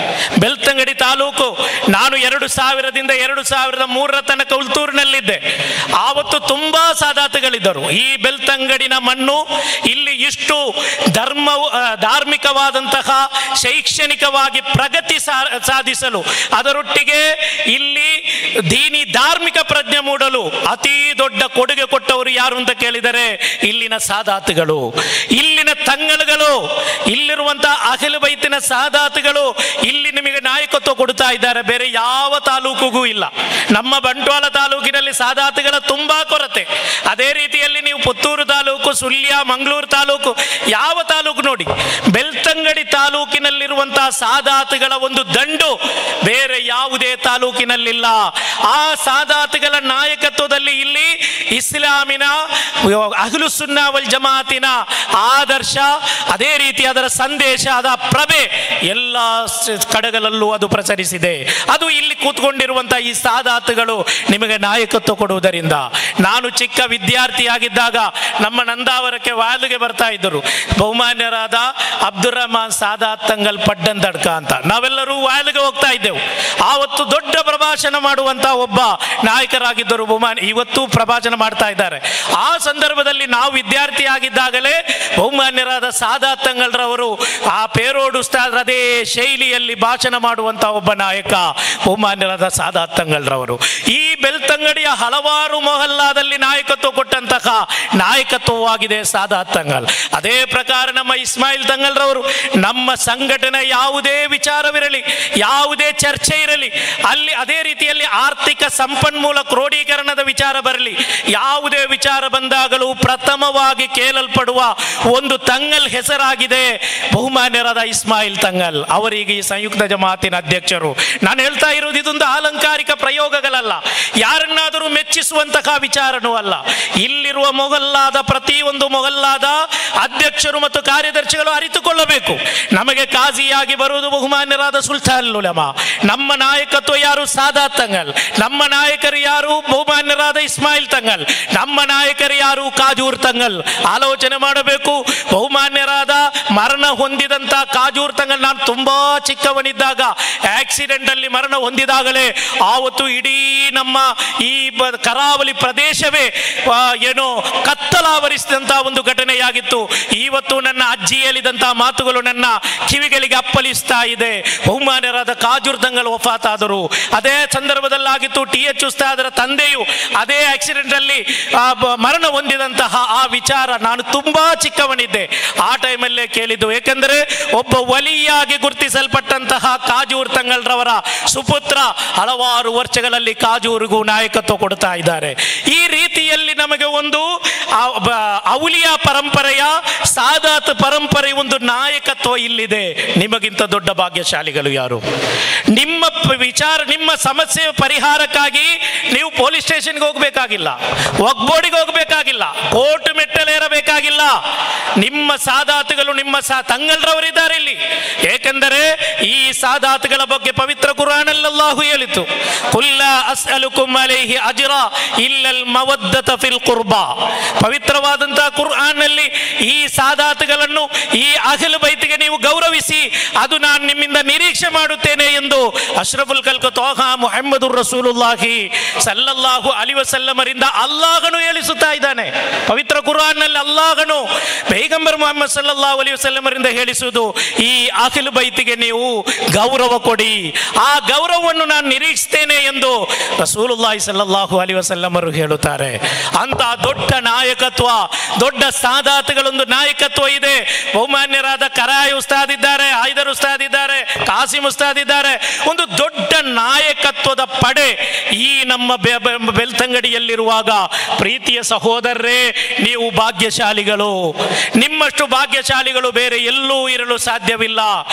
[SPEAKER 1] ಬೆಳ್ತಂಗಡಿ ತಾಲೂಕು, ನಾನು 2000ರಿಂದ 2003 ತನಕ ಉಲ್ತೂರಿನಲ್ಲಿದ್ದೆ. ಆವತ್ತು ತುಂಬಾ ಸಾದಾತುಗಳಿದ್ದರು. ಈ ಬೆಳ್ತಂಗಡಿನ ಮಣ್ಣು ಇಲ್ಲಿ ಇಷ್ಟು ಧಾರ್ಮಿಕವಾದಂತಹ ಶೈಕ್ಷಣಿಕವಾಗಿ ಪ್ರಗತಿ ಸಾಧಿಸಲು, ಅದರೊಟ್ಟಿಗೆ ಇಲ್ಲಿ ದೀನಿ ಧಾರ್ಮಿಕ ಪ್ರಜ್ಞೆ ಮೂಡಲು ಅತಿ ದೊಡ್ಡ ಕೊಡುಗೆ ಕೊಟ್ಟವರು ಯಾರು ಅಂತ ಕೇಳಿದರೆ ಇಲ್ಲಿನ ಸಾದಾತುಗಳು, ಇಲ್ಲಿನ ತಂಗಳುಗಳು, ಇಲ್ಲಿರುವಂತಹ ಅಹ್ಲು ಬೈತಿನ ಸಾದಾತುಗಳು ಇಲ್ಲಿ ನಿಮಗೆ ನಾಯಕತ್ವ ಕೊಡ್ತಾ ಇದ್ದಾರೆ. ಬೇರೆ ಯಾವ ತಾಲೂಕಿಗೂ ಇಲ್ಲ. ನಮ್ಮ ಬಂಟ್ವಾಳ ತಾಲೂಕಿನಲ್ಲಿ ಸಾದಾತುಗಳ ತುಂಬಾ ಕೊರತೆ. ಅದೇ ರೀತಿಯಲ್ಲಿ ನೀವು ಪುತ್ತೂರು ತಾಲೂಕು, ಸುಳ್ಯ, ಮಂಗಳೂರು ತಾಲೂಕು, ಯಾವ ತಾಲೂಕು ನೋಡಿ, ಬೆಳ್ತಂಗಡಿ ತಾಲೂಕಿನಲ್ಲಿರುವಂತಹ ಸಾದಾತುಗಳ ಒಂದು ದಂಡು ಬೇರೆ ಯಾವುದೇ ತಾಲೂಕಿನಲ್ಲಿಲ್ಲ. ಆ ಸಾದಾತುಗಳ ನಾಯಕತ್ವದಲ್ಲಿ ಇಲ್ಲಿ ಇಸ್ಲಾಮಿನ ಅಹ್ಲು ಸುನ್ನಾ ವಲ್ ಜಮಾಅತಿನ ಆದರ್ಶ, ಅದೇ ರೀತಿ ಅದರ ಸಂದೇಶ, ಅದರ ಪ್ರಭೆ ಎಲ್ಲ ಕಡೆಗಳಲ್ಲೂ ಅದು ಪ್ರಸರಿಸಿದೆ. ಅದು ಇಲ್ಲಿ ಕೂತ್ಕೊಂಡಿರುವಂತಹ ಈ ಸಾದಾತುಗಳು ನಿಮಗೆ ನಾಯಕತ್ವ ಕೊಡುವುದರಿಂದ. ನಾನು ಚಿಕ್ಕ ವಿದ್ಯಾರ್ಥಿಯಾಗಿದ್ದಾಗ ನಮ್ಮ ನಂದಾವರಕ್ಕೆ ವಾಲಿಗೆ ಬರ್ತಾ ಇದ್ದರು ಬಹುಮಾನ್ಯರಾದ ಅಬ್ದುಲ್ ರಹಮಾನ್ ಸಾದಾತ್ ತಂಗಲ್ ಪಡ್ಡಂದಡ್ಕ ಅಂತ. ನಾವೆಲ್ಲರೂ ವಾಲಿಗೆ ಹೋಗ್ತಾ ಇದ್ದೆವು. ಆವತ್ತು ದೊಡ್ಡ ಪ್ರಭಾಷಣ ಮಾಡುವಂತಹ ಒಬ್ಬ ನಾಯಕರಾಗಿದ್ದರು ಬಹುಮಾನ್, ಇವತ್ತು ಪ್ರಭಾಷಣ ಮಾಡ್ತಾ ಇದ್ದಾರೆ. ಆ ಸಂದರ್ಭದಲ್ಲಿ ನಾವು ವಿದ್ಯಾರ್ಥಿ ಆಗಿದ್ದಾಗಲೇ ಬಹುಮಾನ್ಯರಾದ ಸಾದಾತ್ ತಂಗಳ್ರವರು ಆ ಪೇರೋಡ್ ಉಸ್ತಾದ್ ಅದೇ ಶೈಲಿಯಲ್ಲಿ ಭಾಷಣ ಮಾಡುವಂತ ಒಬ್ಬ ನಾಯಕ ಬಹುಮಾನ್ಯರಾದ ಸಾದಾತ್ ತಂಗಳ್ರವರು. ಈ ಬೆಳ್ತಂಗಡಿಯ ಹಲವಾರು ಮೊಹಲ್ಲಾದಲ್ಲಿ ನಾಯಕತ್ವ ಕೊಟ್ಟಂತಹ ನಾಯಕತ್ವವಾಗಿದೆ ಸಾದಾತ್ ತಂಗಲ್. ಅದೇ ಪ್ರಕಾರ ನಮ್ಮ ಇಸ್ಮಾಯಿಲ್ ತಂಗಳ್ರವರು ನಮ್ಮ ಸಂಘಟನೆ ಯಾವುದೇ ವಿಚಾರವಿರಲಿ, ಯಾವುದೇ ಚರ್ಚೆ ಇರಲಿ, ಅಲ್ಲಿ ಅದೇ ರೀತಿಯಲ್ಲಿ ಆರ್ಥಿಕ ಸಂಪನ್ಮೂಲ ಕ್ರೋಢೀಕರಣದ ವಿಚಾರ ಬರಲಿ, ಯಾವುದೇ ವಿಚಾರ ಬಂದಾಗಲೂ ಪ್ರಥಮವಾಗಿ ಕೇಳಲ್ಪಡುವ ಒಂದು ತಂಗಲ್ ಹೆಸರಾಗಿದೆ ಬಹುಮಾನ್ಯರಾದ ಇಸ್ಮಾಯಿಲ್ ತಂಗಲ್. ಅವರಿಗೆ ಈ ಸಂಯುಕ್ತ ಜಮಾತಿನ ಅಧ್ಯಕ್ಷರು. ನಾನು ಹೇಳ್ತಾ ಇರೋದು ಇದೊಂದು ಅಲಂಕಾರಿಕ ಪ್ರಯೋಗಗಳಲ್ಲ, ಯಾರನ್ನಾದರೂ ಮೆಚ್ಚಿಸುವಂತಹ ವಿಚಾರನೂ ಅಲ್ಲ. ಇಲ್ಲಿರುವ ಮೊಹಲ್ಲಾದ ಪ್ರತಿಯೊಂದು ಮೊಹಲ್ಲಾದ ಅಧ್ಯಕ್ಷರು ಮತ್ತು ಕಾರ್ಯದರ್ಶಿಗಳು ಅರಿತುಕೊಳ್ಳಬೇಕು, ನಮಗೆ ಕಾಜಿಯಾಗಿ ಬರುವುದು ಬಹುಮಾನ್ಯರಾದ ಸುಲ್ತಾನ್ ಉಲಮಾ, ನಮ್ಮ ನಾಯಕತ್ವ ಯಾರು ಸಾದಾತ್ ತಂಗಲ್, ನಮ್ಮ ನಾಯಕರು ಯಾರು ಬಹುಮಾನ್ಯರಾದ ಇಸ್ಮಾಯಿಲ್ ತಂಗಲ್, ನಮ್ಮ ನಾಯಕರು ಯಾರು ಕಾಜೂರ್ ತಂಗಲ್. ಆಲೋಚನೆ ಮಾಡಬೇಕು. ಬಹುಮಾನ್ಯರಾದ ಮರಣ ಹೊಂದಿದಂತ ಕಾಜೂರ್ ತಂಗಲ್, ನಾನು ತುಂಬಾ ಚಿಕ್ಕವನಿದ್ದಾಗ ಆಕ್ಸಿಡೆಂಟ್ ಅಲ್ಲಿ ಮರಣ ಹೊಂದಿದಾಗಲೇ ಆವತ್ತು ಇಡೀ ನಮ್ಮ ಈ ಕರಾವಳಿ ಪ್ರದೇಶವೇ ಏನೋ ಕತ್ತಲಾವರಿಸಿದಂತಹ ಒಂದು ಘಟನೆಯಾಗಿತ್ತು. ಇವತ್ತು ನನ್ನ ಅಜ್ಜಿ ಹೇಳಿದಂತಹ ಮಾತುಗಳು ನನ್ನ ಕಿವಿಗಳಿಗೆ ಅಪ್ಪಲಿಸ್ತಾ ಇದೆ. ಬಹುಮಾನ್ಯರಾದ ಕಾಜೂರ್ ತಂಗಲ್ ವಫಾತಾದರು. ಅದೇ ಸಂದರ್ಭದಲ್ಲಾಗಿತ್ತು TH ಉಸ್ತಾದರ ತಂದೆಯು ಅದೇ ಆಕ್ಸಿಡೆಂಟ್ ಅಲ್ಲಿ ಮರಣ ಹೊಂದಿದಂತಹ ಆ ವಿಚಾರ ನಾನು ತುಂಬಾ ಚಿಕ್ಕವನಿದ್ದೆ, ಆ ಟೈಮಲ್ಲೇ ಕೇಳಿದ್ದು. ಏಕೆಂದರೆ ಒಬ್ಬ ವಲಿಯಾಗಿ ಗುರುತಿಸಲ್ಪಟ್ಟಂತಹ ಕಾಜೂರ್ ತಂಗಲ್ರವರ ಸುಪುತ್ರ ಹಲವಾರು ವರ್ಷಗಳಲ್ಲಿ ಕಾಜೂರಿಗೂ ನಾಯಕತ್ವ ಕೊಡ್ತಾ ಇದ್ದಾರೆ. ಈ ರೀತಿಯಲ್ಲಿ ನಮಗೆ ಒಂದು ಔಲಿಯಾ ಪರಂಪರೆಯ ಸಾದಾತ್ ಪರಂಪರೆ ಒಂದು ನಾಯಕತ್ವ ಇಲ್ಲಿದೆ. ನಿಮಗಿಂತ ದೊಡ್ಡ ಭಾಗ್ಯಶಾಲಿಗಳು ಯಾರು? ನಿಮ್ಮ ವಿಚಾರ, ನಿಮ್ಮ ಸಮಸ್ಯೆ ಪರಿಹಾರಕ್ಕಾಗಿ ನೀವು ಪೊಲೀಸ್ ಸ್ಟೇಷನ್ಗೆ ಹೋಗಬೇಕಾಗಿಲ್ಲ, ವಕ್ಫ್ ಬೋರ್ಡ್ಗೆ ಹೋಗಬೇಕಾಗಿಲ್ಲ, ಕೋರ್ಟ್ ಮೆಟ್ಟಲೇರಬೇಕಾಗಿಲ್ಲ. ನಿಮ್ಮ ಸಾದಾತ್ಗಳು ನಿಮ್ಮ ತಂಗಲ್ರವರಿದ್ದಾರೆ ಇಲ್ಲಿ. ಏಕೆಂದರೆ ಈ ಸಾದಾತ್ಗಳ ಬಗ್ಗೆ ಪವಿತ್ರ ಕುರ್ಆನ್ ಅಲ್ಲಾಹು ಹೇಳಿತು, ಕುಲ್ಲ ಅಸ್ಅಲುಕುಮ್ ಅಲೈಹಿ ಅಜ್ರಾ ಇಲ್ಲಲ್ ಮವದ್ದತ ಫಿಲ್ ಕುರ್ಬಾ. ಪವಿತ್ರವಾದಂತಹ ಕುರ್ಆನ್ ನಲ್ಲಿ ಈ ಸಾದಾತ್ಗಳನ್ನು, ಈ ಅಹ್ಲ್ ಬೈತಿಗೆ ನೀವು ಗೌರವಿಸಿ, ಅದು ನಾನು ನಿಮ್ಮಿಂದ ನಿರೀಕ್ಷೆ ಮಾಡುತ್ತೇನೆ ಎಂದು ಅಶ್ರಫುಲ್ ಖಲ್ಕ್ ತೋಹಾ ಮುಹಮ್ಮದುರ್ ರಸೂಲುಲ್ಲಾಹಿ ಸಲ್ಲಲ್ಲಾಹು ಅಲೈಹಿ ವಸಲ್ಲಮರಿಂದ ಅಲ್ಲಾಹನು ಹೇಳಿಸುತ್ತಾ ಇದ್ದಾನೆ. ಪವಿತ್ರ ಕುರ್ಆನ್ ನಲ್ಲಿ ಅಲ್ಲಾಹನು ಪೈಗಂಬರ್ ಮುಹಮ್ಮದ್ ಸಲ್ಲಲ್ಲಾಹು ಅಲೈಹಿ ವಸಲ್ಲಮರಿಂದ ಹೇಳಿಸುವುದು, ಈ ಅಹ್ಲ್ ಬೈತಿಗೆ ನೀವು ಗೌರವ ಕೊಡಿ, ಆ ಗೌರವವನ್ನು ನಾನು ನಿರೀಕ್ಷಿಸ್ತೇನೆ ಎಂದು ರಸೂಲುಲ್ಲಾಹಿ ಸಲ್ಲಲ್ಲಾಹು ಅಲೈಹಿ ವಸಲ್ಲಮರು ಹೇಳುತ್ತಾರೆ. ಅಂತ ದೊಡ್ಡ ನಾಯಕತ್ವ, ದೊಡ್ಡ ಸಾದಾತ್ಗಳೊಂದು ನಾಯಕತ್ವ ಇದೆ. ಬಹುಮಾನ್ಯರಾದ ಕರಾಯಿ ಉಸ್ತಾದ್ ಇದ್ದಾರೆ, ಹೈದರ್ ಉಸ್ತಾದ್ ಇದ್ದಾರೆ, ಕಾಸಿಂ ಉಸ್ತಾದ್ ಇದ್ದಾರೆ. ಒಂದು ದೊಡ್ಡ ನಾಯಕತ್ವದ ಪಡೆ ಈ ನಮ್ಮ ಬೆಳ್ತಂಗಡಿಯಲ್ಲಿರುವಾಗ ಪ್ರೀತಿಯ ಸಹೋದರರೇ, ನೀವು ಭಾಗ್ಯಶಾಲಿಗಳು. ನಿಮ್ಮಷ್ಟು ಭಾಗ್ಯಶಾಲಿಗಳು ಬೇರೆ ಎಲ್ಲೂ ಇರಲು ಸಾಧ್ಯವಿಲ್ಲ.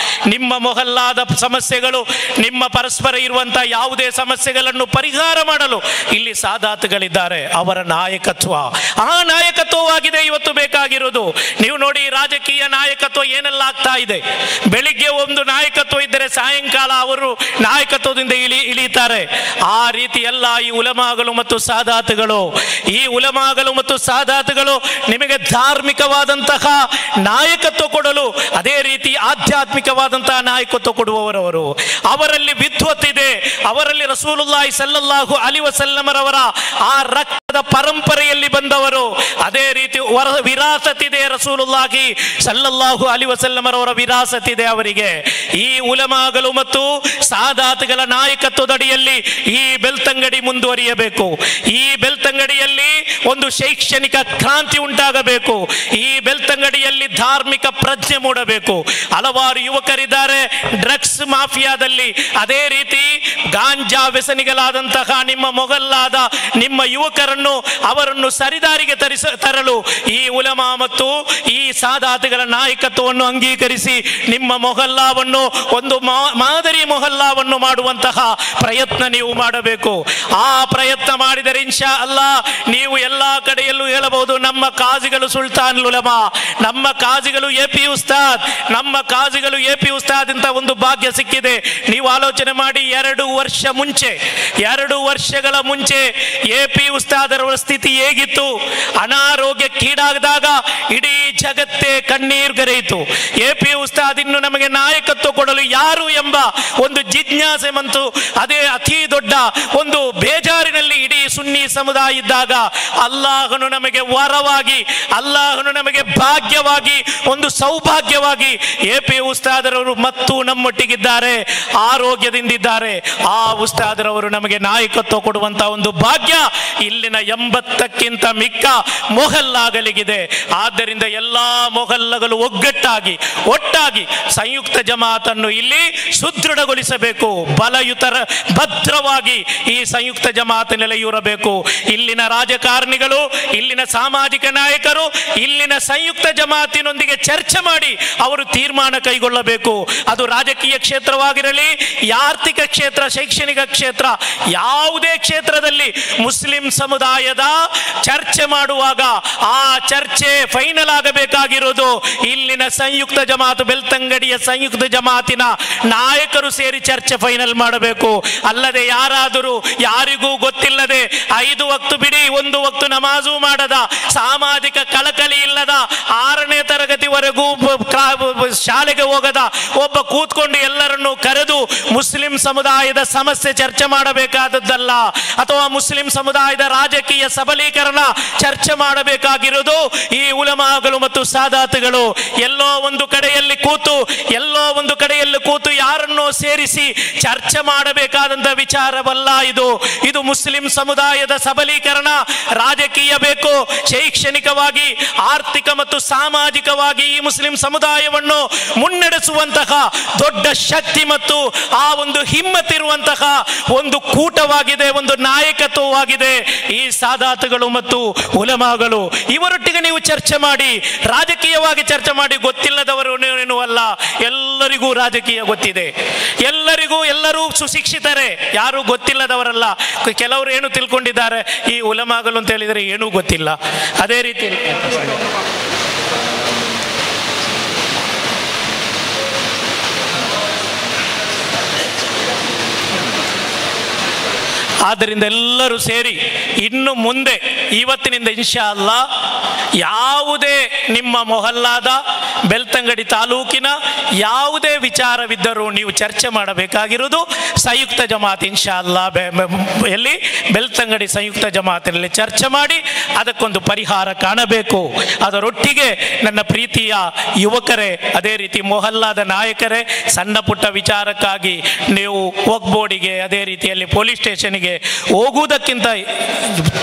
[SPEAKER 1] ನಿಮ್ಮ ಮೊಹಲ್ಲಾದ ಸಮಸ್ಯೆಗಳು, ನಿಮ್ಮ ಪರಸ್ಪರ ಇರುವಂತಹ ಯಾವುದೇ ಸಮಸ್ಯೆಗಳನ್ನು ಪರಿಹಾರ ಮಾಡಲು ಇಲ್ಲಿ ಸಾದಾತ್ಗಳಿದ್ದಾರೆ. ಅವರ ನಾಯಕತ್ವ, ಆ ನಾಯಕತ್ವವಾಗಿದೆ ಇವತ್ತು ಬೇಕಾಗಿರುವುದು. ನೀವು ನೋಡಿ, ರಾಜಕೀಯ ನಾಯಕತ್ವ ಏನೆಲ್ಲ ಆಗ್ತಾ ಇದೆ. ಬೆಳಿಗ್ಗೆ ಒಂದು ನಾಯಕತ್ವ ಇದ್ದರೆ ಸಾಯಂಕಾಲ ಅವರು ನಾಯಕತ್ವದಿಂದ ಇಳಿತಾರೆ. ಆ ರೀತಿ ಎಲ್ಲ ಈ ಉಲಮಾಗಳು ಮತ್ತು ಸಾದಾತ್ಗಳು, ಈ ಉಲಮಾಗಳು ಮತ್ತು ಸಾದಾತ್ಗಳು ನಿಮಗೆ ಧಾರ್ಮಿಕವಾದಂತಹ ನಾಯಕತ್ವ ಕೊಡಲು, ಅದೇ ರೀತಿ ಆಧ್ಯಾತ್ಮಿಕವಾದಂತಹ ನಾಯಕತ್ವ ಕೊಡುವವರವರು. ಅವರಲ್ಲಿ ವಿದ್ವತ್ತಿದೆ, ಅವರಲ್ಲಿ ರಸೂಲುಲ್ಲಾಹಿ ಸಲ್ಲಲ್ಲಾಹು ಅಲೈಹಿ ವಸಲ್ಲಮರವರ ಆ ರಕ್ತದ ಪರಂಪರೆಯಲ್ಲಿ ಬಂದವರು. ಅದೇ ರೀತಿ ವಿರಾಸತ್ ಇದೆ, ರಸೂಲುಲ್ಲಾಹಿ ಸಲ್ಲಲ್ಲಾಹು ಅಲೈಹಿ ವಸಲ್ಲಮರವರ ವಿರಾಸತ್ ಇದೆ ಅವರಿಗೆ. ಈ ಉಲಮಾಗಳು ಮತ್ತು ಸಾದಾತ್ಗಳ ನಾಯಕತ್ವದಡಿಯಲ್ಲಿ ಈ ಬೆಳ್ತಂಗಡಿ ಮುಂದುವರಿಯಬೇಕು. ಈ ಬೆಳ್ತಂಗಡಿಯಲ್ಲಿ ಒಂದು ಶೈಕ್ಷಣಿಕ ಕ್ರಾಂತಿ ಉಂಟಾಗಬೇಕು. ಈ ಬೆಳ್ತಂಗಡಿಯಲ್ಲಿ ಧಾರ್ಮಿಕ ಪ್ರಜ್ಞೆ ಮೂಡಬೇಕು. ಹಲವಾರು ಯುವಕರಿದ್ದಾರೆ ಡ್ರಗ್ಸ್ ಮಾಫಿಯಾದಲ್ಲಿ, ಅದೇ ರೀತಿ ಗಾಂಜಾ ವ್ಯಸನಿಗಳಾದಂತಹ ನಿಮ್ಮ ಮೊಗಲ್ಲಾದ ನಿಮ್ಮ ಯುವಕರನ್ನು, ಅವರನ್ನು ಸರಿದಾರಿಗೆ ತರಲು ಈ ಉಲಮಾ ಮತ್ತು ಈ ಸಾದಾತ್ಗಳ ನಾಯಕತ್ವವನ್ನು ಅಂಗೀಕರಿಸಿ ನಿಮ್ಮ ಮೊಹಲ್ಲಾವನ್ನು ಒಂದು ಮಾದರಿ ಮೊಹಲ್ಲಾವನ್ನು ಮಾಡುವಂತಹ ಪ್ರಯತ್ನ ನೀವು ಮಾಡಬೇಕು. ಆ ಪ್ರಯತ್ನ ಮಾಡಿದರೆ ಇನ್ಶಾ ಅಲ್ಲಾ ನೀವು ಎಲ್ಲಾ ಕಡೆಯಲ್ಲೂ ಹೇಳಬಹುದು, ನಮ್ಮ ಕಾಜಿಗಳು ಸುಲ್ತಾನ್ ಉಲಮಾ, ನಮ್ಮ ಕಾಜಿಗಳು AP ಉಸ್ತಾದ್, ನಮ್ಮ ಕಾಜಿಗಳು AP ಉಸ್ತಾದ್ ಅಂತ ಒಂದು ಭಾಗ್ಯ ಸಿಕ್ಕಿದೆ. ನೀವು ಆಲೋಚನೆ ಮಾಡಿ, 2 ವರ್ಷಗಳ ಮುಂಚೆ AP ಉಸ್ತಾದರ ಸ್ಥಿತಿ ಹೇಗಿತ್ತು? ಅನಾರೋಗ್ಯ ಸಾವಿಗೀಡಾದಾಗ ಇಡೀ ಜಗತ್ತೇ ಕಣ್ಣೀರ್ಗರೆಯಿತು. AP ಉಸ್ತಾದ್ ಇನ್ನು ನಮಗೆ ನಾಯಕತ್ವ ಕೊಡಲು ಯಾರು ಎಂಬ ಒಂದು ಜಿಜ್ಞಾಸೆ ಮತ್ತು ಅದೇ ಅತಿ ದೊಡ್ಡ ಒಂದು ಬೇಜಾರಿನಲ್ಲಿ ಇಡೀ ಸುನ್ನಿ ಸಮುದಾಯ ಇದ್ದಾಗ ಅಲ್ಲಾಹನು ನಮಗೆ ವರವಾಗಿ, ಅಲ್ಲಾಹನು ನಮಗೆ ಭಾಗ್ಯವಾಗಿ, ಒಂದು ಸೌಭಾಗ್ಯವಾಗಿ AP ಉಸ್ತಾದರವರು ಮತ್ತು ನಮ್ಮೊಟ್ಟಿಗಿದ್ದಾರೆ, ಆರೋಗ್ಯದಿಂದಿದ್ದಾರೆ. ಆ ಉಸ್ತಾದರವರು ನಮಗೆ ನಾಯಕತ್ವ ಕೊಡುವಂತಹ ಒಂದು ಭಾಗ್ಯ ಇಲ್ಲಿನ 80ಕ್ಕಿಂತ ಮಿಕ್ಕ ಮೊಹಲ್ಲಾಗಲಿಗಿದೆ. ಆದ್ದರಿಂದ ಎಲ್ಲಾ ಮೊಹಲ್ಲಗಳು ಒಟ್ಟಾಗಿ ಸಂಯುಕ್ತ ಜಮಾತನ್ನು ಇಲ್ಲಿ ಸುದೃಢಗೊಳಿಸಬೇಕು. ಬಲಯುತರ ಭದ್ರವಾಗಿ ಈ ಸಂಯುಕ್ತ ಜಮಾತ್ ನೆಲೆಯೂರಬೇಕು. ಇಲ್ಲಿನ ರಾಜಕಾರಣಿಗಳು, ಇಲ್ಲಿನ ಸಾಮಾಜಿಕ ನಾಯಕರು ಇಲ್ಲಿನ ಸಂಯುಕ್ತ ಜಮಾತಿನೊಂದಿಗೆ ಚರ್ಚೆ ಮಾಡಿ ಅವರು ತೀರ್ಮಾನ ಕೈಗೊಳ್ಳಬೇಕು. ಅದು ರಾಜಕೀಯ ಕ್ಷೇತ್ರವಾಗಿರಲಿ, ಆರ್ಥಿಕ ಕ್ಷೇತ್ರ, ಶೈಕ್ಷಣಿಕ ಕ್ಷೇತ್ರ, ಯಾವುದೇ ಕ್ಷೇತ್ರದಲ್ಲಿ ಮುಸ್ಲಿಂ ಸಮುದಾಯದ ಚರ್ಚೆ ಮಾಡುವಾಗ ಆ ಚರ್ಚೆ ಫೈನಲ್ ಆಗಬೇಕಾಗಿರೋದು ಇಲ್ಲಿನ ಸಂಯುಕ್ತ ಜಮಾತ್, ಬೆಳ್ತಂಗಡಿಯ ಸಂಯುಕ್ತ ಜಮಾತಿನ ನಾಯಕರು ಸೇರಿ ಚರ್ಚೆ ಫೈನಲ್ ಮಾಡಬೇಕು. ಅಲ್ಲದೆ ಯಾರಾದರೂ ಯಾರಿಗೂ ಗೊತ್ತಿಲ್ಲದೆ 5 ವಕ್ತು ಬಿಡಿ 1 ವಕ್ತು ನಮಾಜು ಮಾಡದ, ಸಾಮಾಜಿಕ ಕಳಕಳಿ ಇಲ್ಲದ, 6ನೇ ತರಗತಿವರೆಗೂ ಶಾಲೆಗೆ ಹೋಗದ ಒಬ್ಬ ಕೂತ್ಕೊಂಡು ಎಲ್ಲರನ್ನು ಕರೆದು ಮುಸ್ಲಿಂ ಸಮುದಾಯದ ಸಮಸ್ಯೆ ಚರ್ಚೆ ಮಾಡಬೇಕಾದದ್ದಲ್ಲ, ಅಥವಾ ಮುಸ್ಲಿಂ ಸಮುದಾಯದ ರಾಜಕೀಯ ಸಬಲೀಕರಣ ಚರ್ಚೆ ಮಾಡಬೇಕಾಗಿರುವುದು ಈ ಉಲಮಾಗಳು ಮತ್ತು ಸಾದಾತುಗಳು ಎಲ್ಲೋ ಒಂದು ಕಡೆಯಲ್ಲಿ ಕೂತು ಯಾರನ್ನೋ ಸೇರಿಸಿ ಚರ್ಚೆ ಮಾಡಬೇಕಾದಂತ ವಿಚಾರವಲ್ಲ. ಇದು ಮುಸ್ಲಿಂ ಸಮುದಾಯದ ಸಬಲೀಕರಣ, ರಾಜಕೀಯ ಬೇಕು, ಶೈಕ್ಷಣಿಕವಾಗಿ, ಆರ್ಥಿಕ ಮತ್ತು ಸಾಮಾಜಿಕವಾಗಿ ಈ ಮುಸ್ಲಿಂ ಸಮುದಾಯವನ್ನು ಮುನ್ನಡೆಸುವಂತಹ ದೊಡ್ಡ ಶಕ್ತಿ ಮತ್ತು ಆ ಒಂದು ಹಿಮ್ಮತ್ತಿರುವಂತಹ ಒಂದು ಕೂಟವಾಗಿದೆ, ಒಂದು ನಾಯಕತ್ವವಾಗಿದೆ ಈ ಸಾದಾತುಗಳು ಮತ್ತು ಉಲಮಾಗಳು. ಇವರೊಟ್ಟಿಗೆ ನೀವು ಚರ್ಚೆ ಮಾಡಿ, ರಾಜಕೀಯವಾಗಿ ಚರ್ಚೆ ಮಾಡಿ. ಗೊತ್ತಿಲ್ಲದವರು ಏನೂ ಅಲ್ಲ, ಎಲ್ಲರಿಗೂ ರಾಜಕೀಯ ಗೊತ್ತಿದೆ, ಎಲ್ಲರೂ ಸುಶಿಕ್ಷಿತರೇ, ಯಾರು ಗೊತ್ತಿಲ್ಲದವರಲ್ಲ. ಕೆಲವರು ಏನು ತಿಳ್ಕೊಂಡಿದ್ದಾರೆ, ಈ ಉಲಮಾಗಳು ಅಂತ ಹೇಳಿದರೆ ಏನೂ ಗೊತ್ತಿಲ್ಲ. ಅದೇ ರೀತಿ ಆದ್ದರಿಂದ ಎಲ್ಲರೂ ಸೇರಿ ಇನ್ನು ಮುಂದೆ ಇವತ್ತಿನಿಂದ ಇನ್ಶಾ ಅಲ್ಲಾ ಯಾವುದೇ ನಿಮ್ಮ ಮೊಹಲ್ಲಾದ, ಬೆಳ್ತಂಗಡಿ ತಾಲೂಕಿನ ಯಾವುದೇ ವಿಚಾರವಿದ್ದರೂ ನೀವು ಚರ್ಚೆ ಮಾಡಬೇಕಾಗಿರುವುದು ಸಂಯುಕ್ತ ಜಮಾತ್. ಇನ್ಶಾ ಅಲ್ಲಾ ಎಲ್ಲಿ ಬೆಳ್ತಂಗಡಿ ಸಂಯುಕ್ತ ಜಮಾತಿನಲ್ಲಿ ಚರ್ಚೆ ಮಾಡಿ ಅದಕ್ಕೊಂದು ಪರಿಹಾರ ಕಾಣಬೇಕು. ಅದರೊಟ್ಟಿಗೆ ನನ್ನ ಪ್ರೀತಿಯ ಯುವಕರೇ, ಅದೇ ರೀತಿ ಮೊಹಲ್ಲಾದ ನಾಯಕರೇ, ಸಣ್ಣ ಪುಟ್ಟ ವಿಚಾರಕ್ಕಾಗಿ ನೀವು ವಕ್ಫ್ ಬೋರ್ಡಿಗೆ, ಅದೇ ರೀತಿಯಲ್ಲಿ ಪೊಲೀಸ್ ಸ್ಟೇಷನ್ಗೆ ಹೋಗುವುದಕ್ಕಿಂತ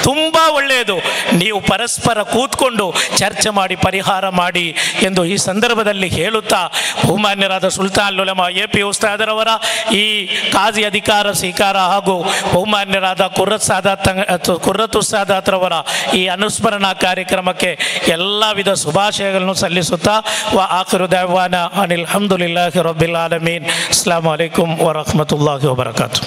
[SPEAKER 1] ತುಂಬಾ ಒಳ್ಳೆಯದು ನೀವು ಪರಸ್ಪರ ಕೂತ್ಕೊಂಡು ಚರ್ಚೆ ಮಾಡಿ ಪರಿಹಾರ ಮಾಡಿ ಎಂದು ಈ ಸಂದರ್ಭದಲ್ಲಿ ಹೇಳುತ್ತಾ, ಬಹುಮಾನ್ಯರಾದ ಸುಲ್ತಾನ್ ಉಲಮಾ AP ಉಸ್ತಾದರವರ ಈ ಕಾಜಿ ಅಧಿಕಾರ ಸ್ವೀಕಾರ ಹಾಗೂ ಬಹುಮಾನ್ಯರಾದ ಕುರ್ರತ್ ಉಸ್ತಾದರವರ ಈ ಅನುಸ್ಮರಣಾ ಕಾರ್ಯಕ್ರಮಕ್ಕೆ ಎಲ್ಲ ವಿಧ ಶುಭಾಶಯಗಳನ್ನು ಸಲ್ಲಿಸುತ್ತಾ ಆಖಿರು ದಅವಾನಾ ಅನಿಲ್ ಹಮ್ದುಲಿಲ್ಲಾಹಿ ರಬ್ಬಿಲ್ ಆಲಮೀನ್. ಅಸ್ಸಲಾಮು ಅಲೈಕುಂ ವರಹ್ಮತುಲ್ಲಾಹಿ ವಬರಕಾತುಹು.